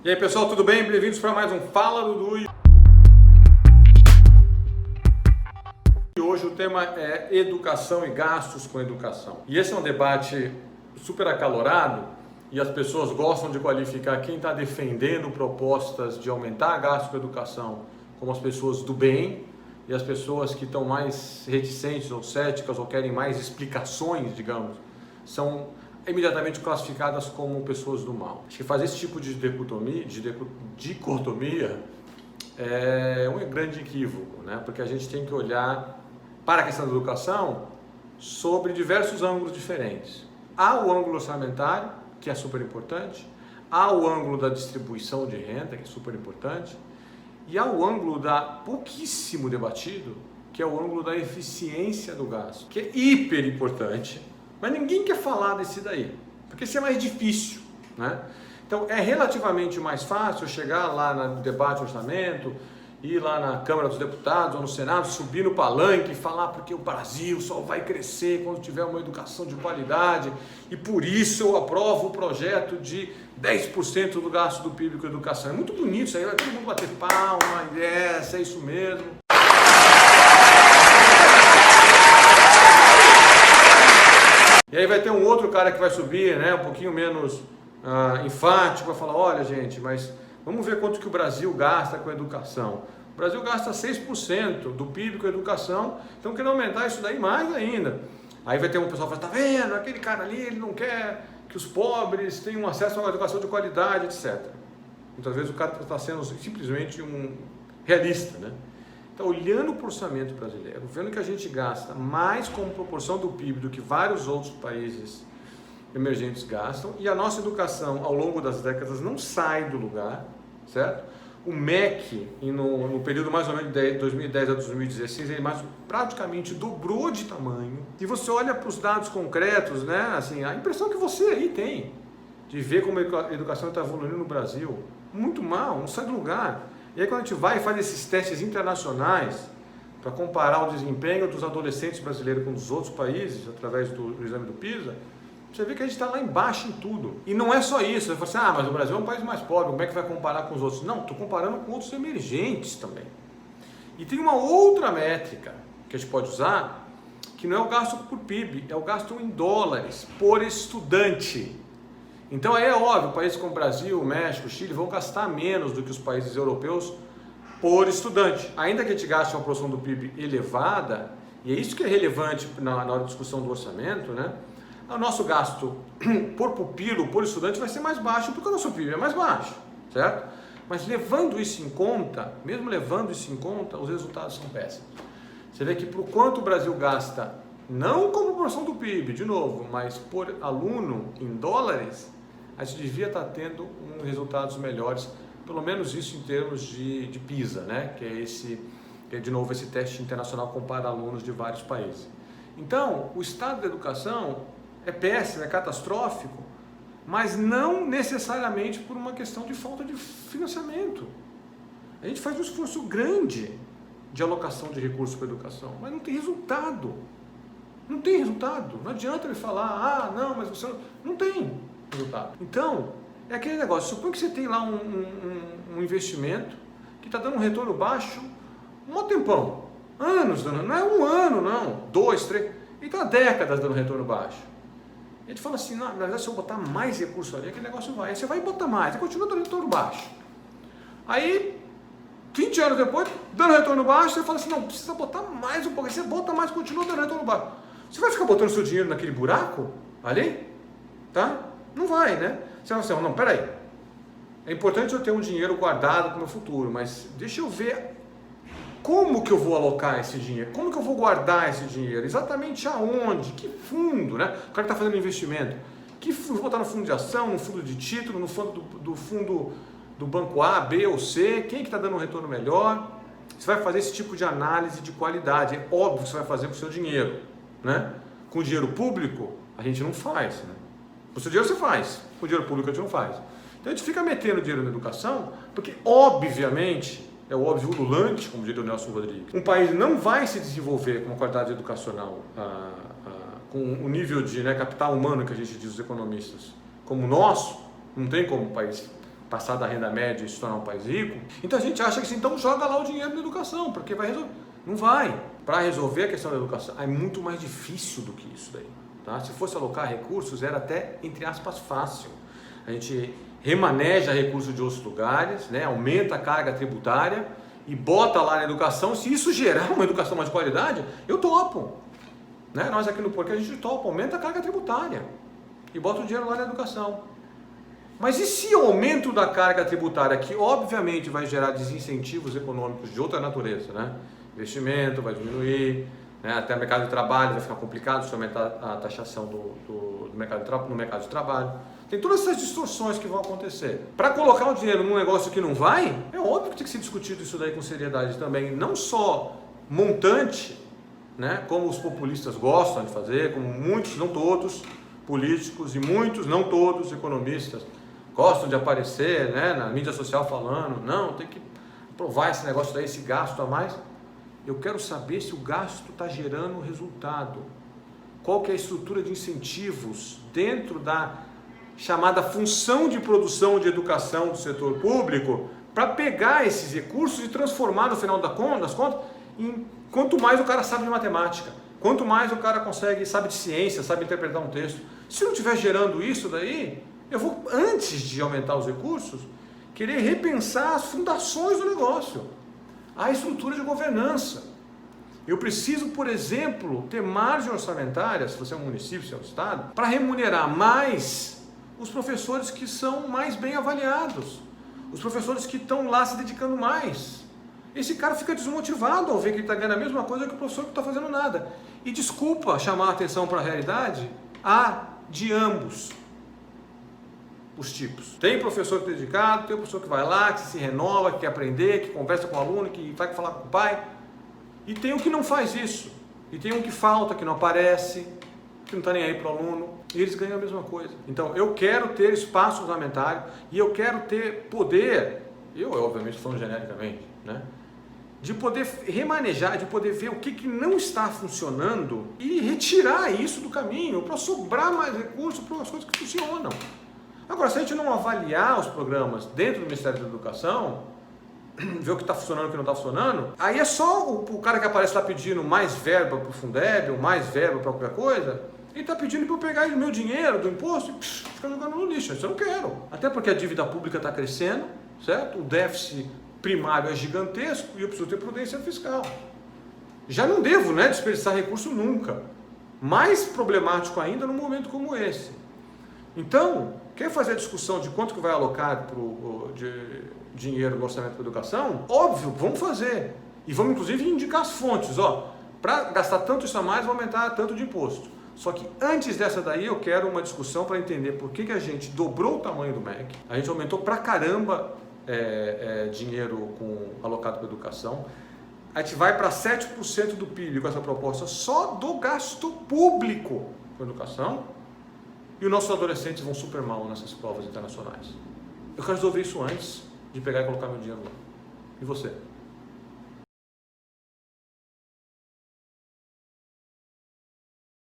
E aí pessoal, tudo bem? Bem-vindos para mais um Fala Dudu. E hoje o tema é educação e gastos com educação. E esse é um debate super acalorado e as pessoas gostam de qualificar quem está defendendo propostas de aumentar gastos com educação como as pessoas do bem e as pessoas que estão mais reticentes ou céticas ou querem mais explicações, digamos, são imediatamente classificadas como pessoas do mal. Acho que fazer esse tipo de dicotomia é um grande equívoco, né? Porque a gente tem que olhar para a questão da educação sobre diversos ângulos diferentes. Há o ângulo orçamentário, que é super importante, há o ângulo da distribuição de renda, que é super importante, e há o ângulo pouquíssimo debatido, que é o ângulo da eficiência do gasto, que é hiper importante. Mas ninguém quer falar desse daí, porque isso é mais difícil, né? Então é relativamente mais fácil chegar lá no debate orçamento, ir lá na Câmara dos Deputados ou no Senado, subir no palanque e falar porque o Brasil só vai crescer quando tiver uma educação de qualidade e por isso eu aprovo o projeto de 10% do gasto do PIB com educação. É muito bonito isso aí, vai todo mundo bater palma, é isso mesmo. E aí vai ter um outro cara que vai subir, né, um pouquinho menos enfático, vai falar, olha gente, mas vamos ver quanto que o Brasil gasta com educação. O Brasil gasta 6% do PIB com educação, então querendo aumentar isso daí mais ainda. Aí vai ter um pessoal que fala, tá vendo, aquele cara ali, ele não quer que os pobres tenham acesso a uma educação de qualidade, etc. Muitas vezes o cara está sendo simplesmente um realista, né? Então, olhando para o orçamento brasileiro, vendo que a gente gasta mais como proporção do PIB do que vários outros países emergentes gastam, e a nossa educação, ao longo das décadas, não sai do lugar, certo? O MEC, no período mais ou menos de 2010 a 2016, ele praticamente dobrou de tamanho. E você olha para os dados concretos, né? Assim, a impressão que você aí tem de ver como a educação está evoluindo no Brasil, muito mal, não sai do lugar. E aí quando a gente vai e faz esses testes internacionais para comparar o desempenho dos adolescentes brasileiros com os outros países, através do exame do PISA, você vê que a gente está lá embaixo em tudo. E não é só isso, você fala assim, mas o Brasil é um país mais pobre, como é que vai comparar com os outros? Não, estou comparando com outros emergentes também. E tem uma outra métrica que a gente pode usar, que não é o gasto por PIB, é o gasto em dólares por estudante. Então aí é óbvio, países como Brasil, México, Chile vão gastar menos do que os países europeus por estudante. Ainda que a gente gaste uma proporção do PIB elevada, e é isso que é relevante na hora da discussão do orçamento, né? O nosso gasto por pupilo, por estudante vai ser mais baixo porque o nosso PIB é mais baixo, certo? Mas levando isso em conta, mesmo levando isso em conta, os resultados são péssimos. Você vê que por quanto o Brasil gasta, não como proporção do PIB, de novo, mas por aluno em dólares, a gente devia estar tendo resultados melhores, pelo menos isso em termos de PISA, né? Que é de novo esse teste internacional compara alunos de vários países. Então, o estado da educação é péssimo, é catastrófico, mas não necessariamente por uma questão de falta de financiamento. A gente faz um esforço grande de alocação de recursos para a educação, mas não tem resultado. Não tem resultado. Não adianta ele falar, não, mas você não tem resultado. Então, é aquele negócio, supõe que você tem lá um investimento que está dando um retorno baixo um tempão, anos dando, não é um ano não, 2, 3, e está décadas dando retorno baixo. A gente fala assim, na verdade se eu botar mais recurso ali, aquele negócio vai, aí você vai botar mais, e continua dando retorno baixo. Aí, 20 anos depois, dando retorno baixo, você fala assim, não, precisa botar mais um pouco, aí você bota mais, continua dando retorno baixo. Você vai ficar botando seu dinheiro naquele buraco ali? Tá? Não vai, né? Você vai assim, não, peraí, é importante eu ter um dinheiro guardado para o meu futuro, mas deixa eu ver como que eu vou alocar esse dinheiro, como que eu vou guardar esse dinheiro, exatamente aonde, que fundo, né? O cara que está fazendo investimento, que vou botar no fundo de ação, no fundo de título, no fundo do fundo do banco A, B ou C, quem que está dando um retorno melhor? Você vai fazer esse tipo de análise de qualidade, é óbvio que você vai fazer com o seu dinheiro, né? Com o dinheiro público, a gente não faz, né? Com o seu dinheiro você faz, com o dinheiro público a gente não faz. Então a gente fica metendo dinheiro na educação, porque obviamente, é o óbvio ululante, como diria o Nelson Rodrigues, um país não vai se desenvolver com uma qualidade educacional, com o nível de capital humano que a gente diz os economistas, como o nosso, não tem como um país passar da renda média e se tornar um país rico. Então a gente acha que então joga lá o dinheiro na educação, porque vai resolver. Não vai. Para resolver a questão da educação é muito mais difícil do que isso daí. Tá? Se fosse alocar recursos, era até, entre aspas, fácil. A gente remaneja recursos de outros lugares, né? Aumenta a carga tributária e bota lá na educação. Se isso gerar uma educação mais de qualidade, eu topo. Né? Nós aqui no Porquê a gente topa, aumenta a carga tributária e bota o dinheiro lá na educação. Mas e se o aumento da carga tributária, que obviamente vai gerar desincentivos econômicos de outra natureza, né? Investimento vai diminuir, né? Até o mercado de trabalho vai ficar complicado se aumentar a taxação no mercado de trabalho. Tem todas essas distorções que vão acontecer. Para colocar o dinheiro num negócio que não vai, é óbvio que tem que ser discutido isso daí com seriedade também. Não só montante, né? Como os populistas gostam de fazer, como muitos, não todos, políticos e muitos, não todos, economistas gostam de aparecer, né, na mídia social falando, não, tem que aprovar esse negócio daí, esse gasto a mais. Eu quero saber se o gasto está gerando resultado. Qual que é a estrutura de incentivos dentro da chamada função de produção de educação do setor público para pegar esses recursos e transformar no final das contas em quanto mais o cara sabe de matemática, quanto mais o cara sabe de ciência, sabe interpretar um texto. Se não estiver gerando isso daí, eu vou, antes de aumentar os recursos, querer repensar as fundações do negócio, a estrutura de governança. Eu preciso, por exemplo, ter margem orçamentária, se você é um município, se é um estado, para remunerar mais os professores que são mais bem avaliados, os professores que estão lá se dedicando mais. Esse cara fica desmotivado ao ver que ele está ganhando a mesma coisa que o professor que não está fazendo nada. E desculpa chamar a atenção para a realidade, há de ambos os tipos. Tem professor dedicado, tem professor que vai lá, que se renova, que quer aprender, que conversa com o aluno, que vai falar com o pai. E tem o que não faz isso. E tem um que falta, que não aparece, que não está nem aí para o aluno. E eles ganham a mesma coisa. Então, eu quero ter espaço orçamentário e eu quero ter poder, eu obviamente falando genericamente, né? De poder remanejar, de poder ver o que não está funcionando e retirar isso do caminho para sobrar mais recursos para as coisas que funcionam. Agora, se a gente não avaliar os programas dentro do Ministério da Educação, ver o que está funcionando e o que não está funcionando, aí é só o cara que aparece lá pedindo mais verba para o Fundeb, ou mais verba para qualquer coisa, ele está pedindo para eu pegar o meu dinheiro do imposto e ficar jogando no lixo. Isso eu não quero. Até porque a dívida pública está crescendo, certo? O déficit primário é gigantesco e eu preciso ter prudência fiscal. Já não devo, né, desperdiçar recurso nunca. Mais problemático ainda num momento como esse. Então, quer fazer a discussão de quanto que vai alocar de dinheiro no orçamento para educação? Óbvio, vamos fazer. E vamos inclusive indicar as fontes. Para gastar tanto isso a mais, vou aumentar tanto de imposto. Só que antes dessa daí, eu quero uma discussão para entender por que a gente dobrou o tamanho do MEC. A gente aumentou pra caramba dinheiro alocado para educação. A gente vai para 7% do PIB com essa proposta só do gasto público com educação. E os nossos adolescentes vão super mal nessas provas internacionais. Eu quero resolver isso antes de pegar e colocar meu dinheiro lá. E você?